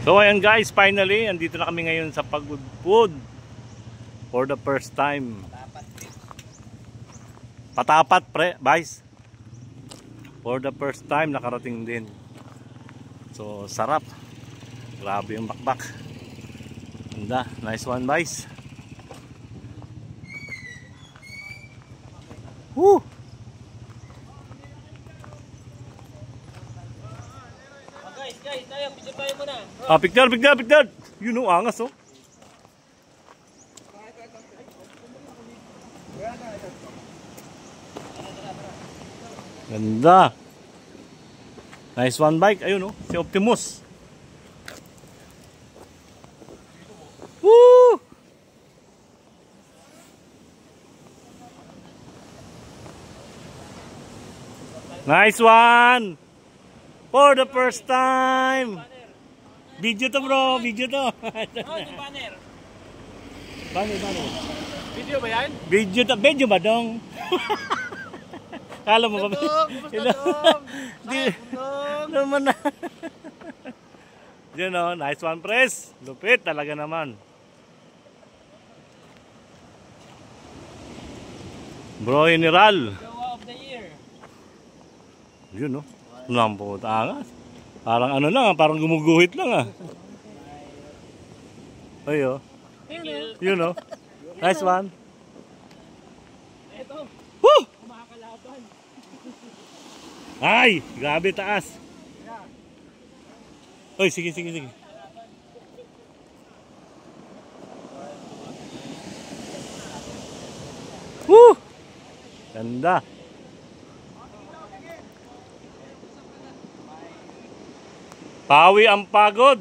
So ayan guys, finally, andito na kami ngayon sa Pagudpud for the first time. Patapat pre, guys. For the first time nakarating din. So sarap. Grabe yung bakbak. Ganda, nice one guys. Woo! Guys, tayo, picture tayo muna. Ah, picture. You know, angas oh. Ganda. Nice one bike. Ayun oh, si Optimus. Woo! Nice one. For the first time. Video to bro, video to. Banner. Banner. Video ba yan? Video ba dong? Kala mo ba? Di naman na. You know, nice one press. Lupit talaga naman. Bro General. Jowa of the year. You know. Nampo tangas. Parang ano lang, parang gumuguhit lang ah. Ayo. You know. Nice one. Ito. Woo! Kumakalaban. Ay, grabe taas. Oy, sige. Woo! Ganda. Pawi ang pagod.